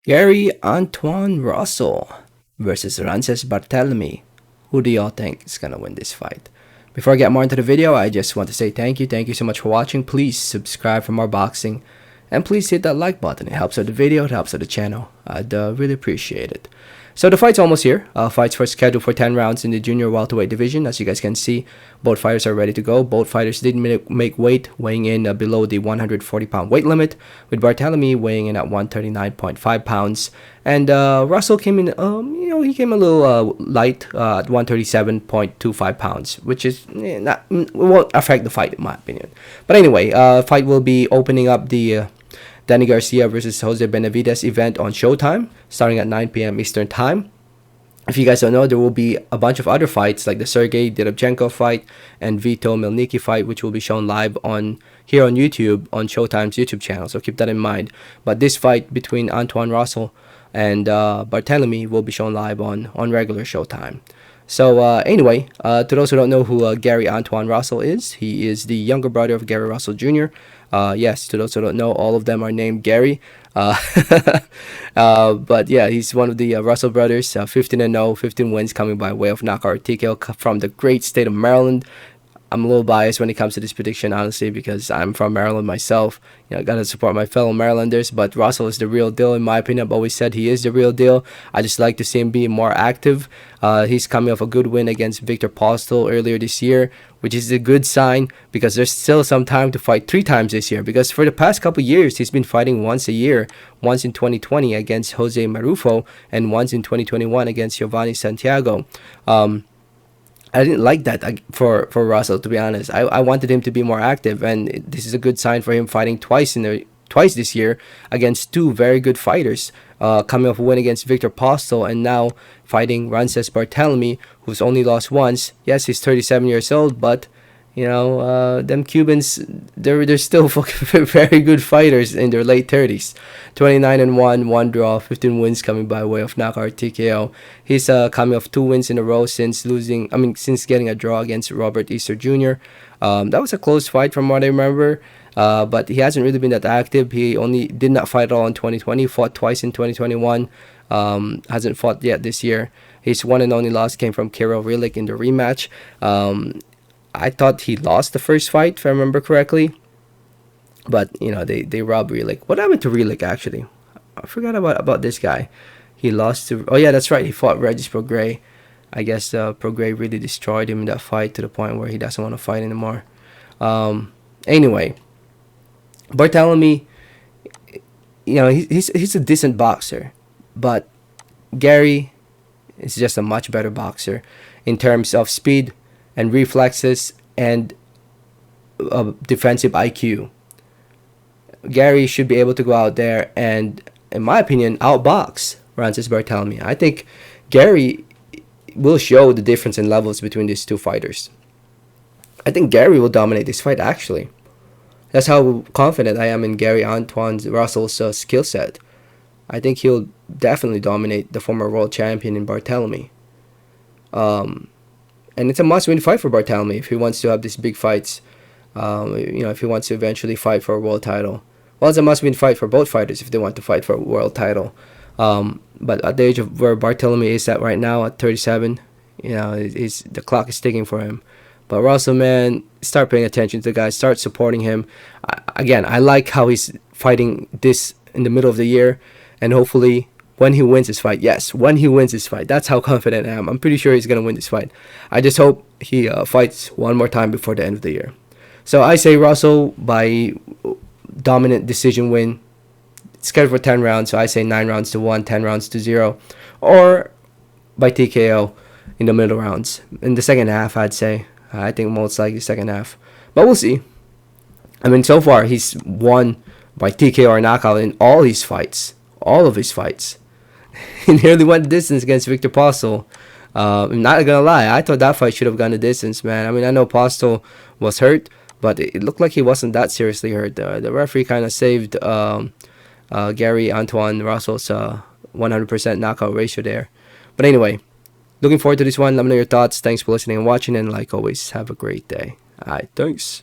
Gary Antoine Russell versus Rances Barthelemy. Who do y'all think is gonna win this fight? Before I get more into the video, I just want to say thank you. Thank you so much for watching. Please subscribe for more boxing. And please hit that like button. It helps out the video, it helps out the channel. I'd really appreciate it. So the fight's almost here. Fights for scheduled for 10 rounds in the junior welterweight division. As you guys can see, both fighters are ready to go. Both fighters did make weight, weighing in below the 140-pound weight limit, with Barthelemy weighing in at 139.5 pounds. And Russell came in, he came a little light at 137.25 pounds, which is not won't affect the fight in my opinion. But anyway, fight will be opening up the Danny Garcia versus Jose Benavidez event on Showtime, starting at 9 p.m. Eastern Time. If you guys don't know, there will be a bunch of other fights like the Sergey Didovchenko fight and Vito Milnicki fight, which will be shown live on here on YouTube on Showtime's YouTube channel. So keep that in mind. But this fight between Antuanne Russell and Barthelemy will be shown live on regular Showtime. So anyway, to those who don't know who Gary Antuanne Russell is, he is the younger brother of Gary Russell Jr. Yes, to those who don't know, all of them are named Gary. But yeah, he's one of the Russell brothers. 15-0, 15 wins coming by way of knockout TKO from the great state of Maryland. I'm a little biased when it comes to this prediction, honestly, because I'm from Maryland myself. I gotta support my fellow Marylanders. But Russell is the real deal, in my opinion. I've always said he is the real deal. I just like to see him be more active. He's coming off a good win against Victor Postol earlier this year, which is a good sign because there's still some time to fight 3 times this year. Because for the past couple years, he's been fighting once a year. Once in 2020 against Jose Marufo, and once in 2021 against Giovanni Santiago. I didn't like that for Russell, to be honest. I wanted him to be more active, and this is a good sign for him fighting twice this year against 2 very good fighters. Coming off a win against Victor Postol and now fighting Rances Barthelemy, who's only lost once. Yes, he's 37 years old, but them Cubans, they're still very good fighters in their late 30s. 29-1, 1 draw, 15 wins coming by way of knockout TKO. He's coming off 2 wins in a row since getting a draw against Robert Easter Jr. That was a close fight from what I remember. But he hasn't really been that active. He only did not fight at all in 2020. Fought twice in 2021. Hasn't fought yet this year. His one and only loss came from Kirill Rillik in the rematch. I thought he lost the first fight, if I remember correctly. But, they robbed Rillik. What happened to Rillik, actually? I forgot about this guy. He lost to... Oh, yeah, that's right. He fought Regis Prograis. I guess Prograis really destroyed him in that fight to the point where he doesn't want to fight anymore. Anyway, Barthelemy, he's a decent boxer. But Gary is just a much better boxer in terms of speed and reflexes and defensive IQ. Gary should be able to go out there and, in my opinion, outbox Rances Barthelemy. I think Gary will show the difference in levels between these 2 fighters. I think Gary will dominate this fight, actually. That's how confident I am in Gary Antuanne Russell's skill set. I think he'll definitely dominate the former world champion in Barthelemy. And it's a must-win fight for Barthelemy if he wants to have these big fights. If he wants to eventually fight for a world title. Well, it's a must-win fight for both fighters if they want to fight for a world title. But at the age of where Barthelemy is at right now, at 37, the clock is ticking for him. But Russell, man, start paying attention to the guy. Start supporting him. I like how he's fighting this in the middle of the year. And hopefully, when he wins his fight, that's how confident I am. I'm pretty sure he's going to win this fight. I just hope he fights one more time before the end of the year. So I say Russell by dominant decision win. It's scheduled for 10 rounds, so I say 9 rounds to 1, 10 rounds to 0. Or by TKO in the middle rounds. In the second half, I'd say. I think most likely second half. But we'll see. So far, he's won by TKO or knockout in all his fights. All of his fights. He nearly went the distance against Victor Postol. I'm not gonna lie, I thought that fight should have gone the distance, man. I know Postol was hurt, but it looked like he wasn't that seriously hurt. The referee kind of saved Gary Antuanne Russell's 100% knockout ratio there. But anyway, looking forward to this one. Let me know your thoughts. Thanks for listening and watching, and like always, have a great day. Alright, thanks.